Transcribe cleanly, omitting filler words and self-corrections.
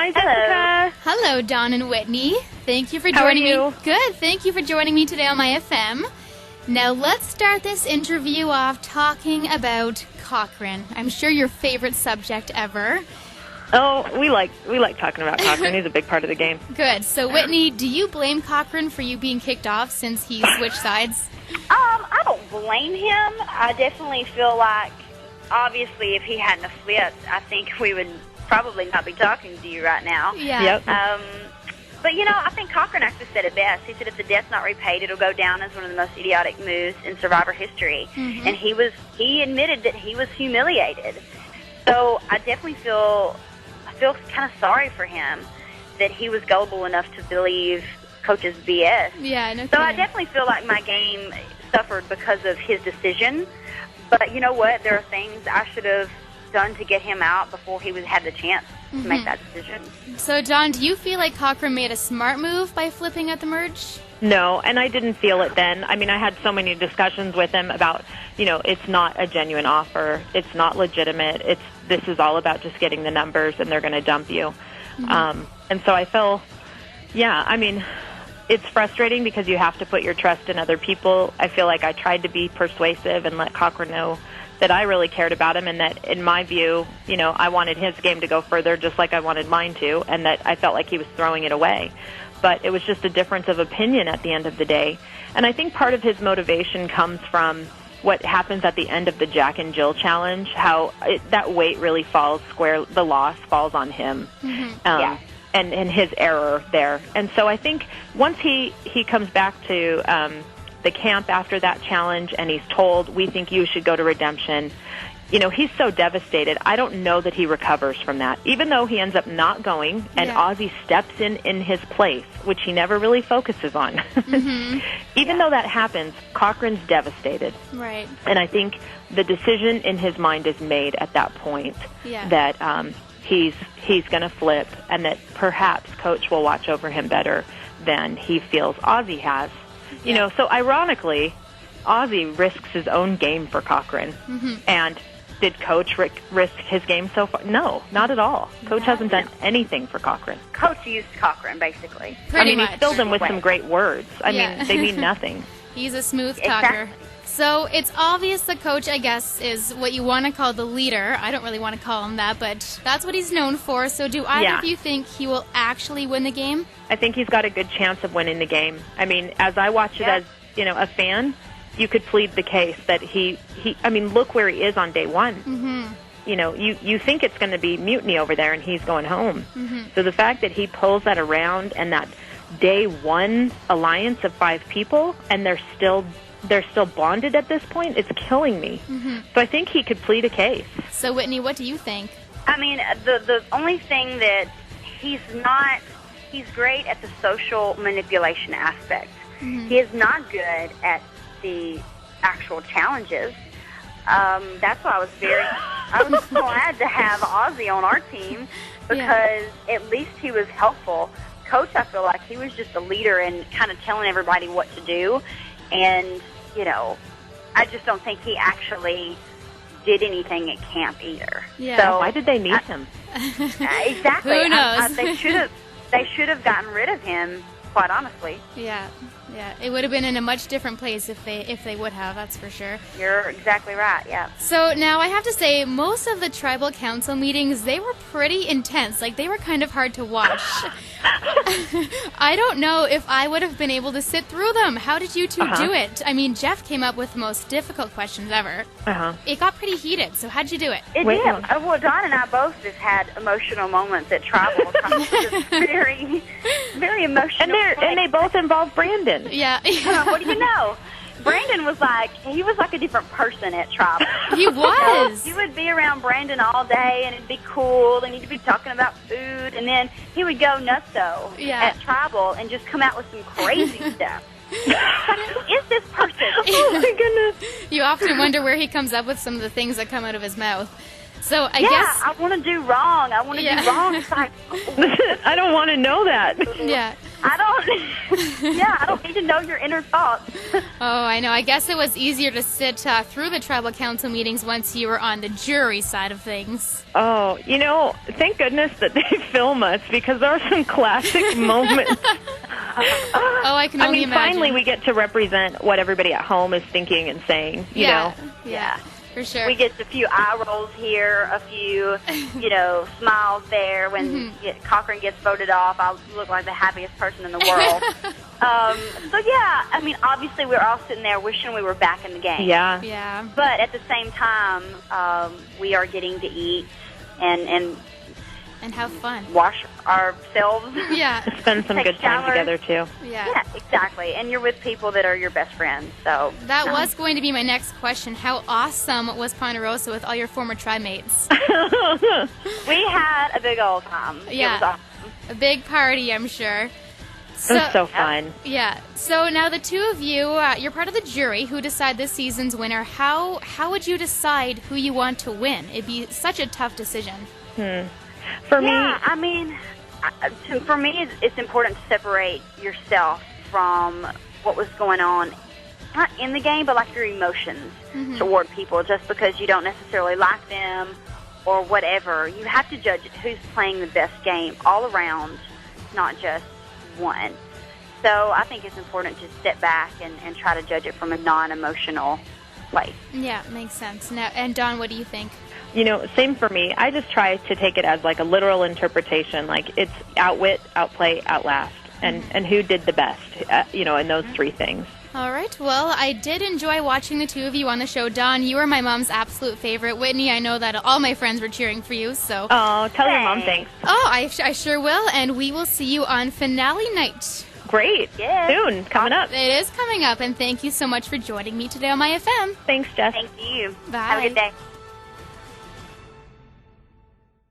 Hi, Jessica. Hello, Dawn and Whitney. Thank you for joining How are you? me. Good. Thank you for joining me today on myFM. Now, let's start this interview off talking about Cochran. I'm sure your favorite subject ever. Oh, we like talking about Cochran. He's a big part of the game. Good. So, Whitney, do you blame Cochran for you being kicked off since he switched sides? I don't blame him. I definitely feel like, obviously, if he hadn't have flipped, I think we would probably not be talking to you right now. Yeah. Yep. But, I think Cochran actually said it best. He said if the debt's not repaid, it'll go down as one of the most idiotic moves in Survivor history. Mm-hmm. And he admitted that he was humiliated. So I definitely feel kind of sorry for him that he was gullible enough to believe Coach's BS. Yeah, no So I kidding. definitely feel like my game suffered because of his decision. But you know what? There are things I should have done to get him out before he had the chance to make that decision. So, Dawn, do you feel like Cochran made a smart move by flipping at the merge? No, and I didn't feel it then. I mean, I had so many discussions with him about, it's not a genuine offer. It's not legitimate. This is all about just getting the numbers, and they're going to dump you. And so I feel, it's frustrating because you have to put your trust in other people. I feel like I tried to be persuasive and let Cochran know that I really cared about him and that, in my view, I wanted his game to go further just like I wanted mine to, and that I felt like he was throwing it away. But it was just a difference of opinion at the end of the day. And I think part of his motivation comes from what happens at the end of the Jack and Jill challenge, how that weight really falls square, the loss falls on him. And his error there. And so I think once he comes back to the camp after that challenge and he's told, we think you should go to redemption, he's so devastated. I don't know that he recovers from that. Even though he ends up not going and Ozzy steps in his place, which he never really focuses on. Even though that happens, Cochran's devastated. Right. And I think the decision in his mind is made at that point that he's going to flip and that perhaps Coach will watch over him better than he feels Ozzy has. So ironically, Ozzy risks his own game for Cochran. And did Coach risk his game so far? No, not at all. Coach hasn't done anything for Cochran. Coach used Cochran, basically. Pretty much. He filled him with some great words. I mean, they mean nothing. He's a smooth talker. Exactly. So it's obvious the coach, I guess, is what you want to call the leader. I don't really want to call him that, but that's what he's known for. So do either of you think he will actually win the game? I think he's got a good chance of winning the game. I mean, as I watch it as, a fan, you could plead the case that look where he is on day one. You think it's going to be mutiny over there and he's going home. So the fact that he pulls that around and that day one alliance of 5 people and they're still bonded at this point, it's killing me. So I think he could plead a case. So, Whitney, what do you think? I mean, the only thing that he's great at the social manipulation aspect. He is not good at the actual challenges. That's why I was glad to have Ozzy on our team because at least he was helpful. Coach, I feel like he was just a leader and kind of telling everybody what to do. And, I just don't think he actually did anything at camp either. Yeah. So Why did they need him? Exactly. Who knows? They should have gotten rid of him, quite honestly. Yeah. It would have been in a much different place if they would have, that's for sure. You're exactly right, yeah. So now I have to say, most of the tribal council meetings, they were pretty intense. Like, they were kind of hard to watch. I don't know if I would have been able to sit through them. How did you two do it? I mean, Jeff came up with the most difficult questions ever. It got pretty heated, so how'd you do it? It did. Well, Don and I both just had emotional moments at tribal. Just very, very emotional. And they both involve Brandon. Yeah. What do you know? Brandon was like a different person at tribal. He was. You would be around Brandon all day, and it'd be cool, and he'd be talking about food, and then he would go nutso at tribal and just come out with some crazy stuff. Like, who is this person? Oh my goodness! You often wonder where he comes up with some of the things that come out of his mouth. So I guess I want to do wrong. I want to do wrong. It's like, I don't want to know that. Yeah. I don't need to know your inner thoughts. Oh, I know. I guess it was easier to sit through the tribal council meetings once you were on the jury side of things. Oh, thank goodness that they film us, because there are some classic moments. Oh, I can only imagine. Finally we get to represent what everybody at home is thinking and saying, you know. Yeah, for sure. We get a few eye rolls here, a few, smiles there. When Cochran gets voted off, I look like the happiest person in the world. Obviously we're all sitting there wishing we were back in the game. Yeah. Yeah. But at the same time, we are getting to eat and have fun. Wash ourselves. Yeah. Spend some good time together, too. Yeah, exactly. And you're with people that are your best friends. So that was going to be my next question. How awesome was Ponderosa with all your former tribe mates? We had a big old time. Yeah. It was awesome. A big party, I'm sure. It was so fun. Yeah. So now the two of you, you're part of the jury who decide this season's winner. How would you decide who you want to win? It'd be such a tough decision. For me, it's important to separate yourself from what was going on, not in the game, but like your emotions toward people. Just because you don't necessarily like them or whatever, you have to judge who's playing the best game all around, not just one. So I think it's important to step back and try to judge it from a non-emotional place. Yeah, makes sense. Now, and Dawn, what do you think? Same for me. I just try to take it as like a literal interpretation, like it's outwit, outplay, outlast, and who did the best, in those three things. All right. Well, I did enjoy watching the two of you on the show. Dawn, you were my mom's absolute favorite. Whitney, I know that all my friends were cheering for you, so... Oh, tell your mom thanks. Oh, I sure will, and we will see you on finale night. Great. Yeah. Soon. Coming up. It is coming up, and thank you so much for joining me today on myFM. Thanks, Jess. Thank you. Bye. Have a good day.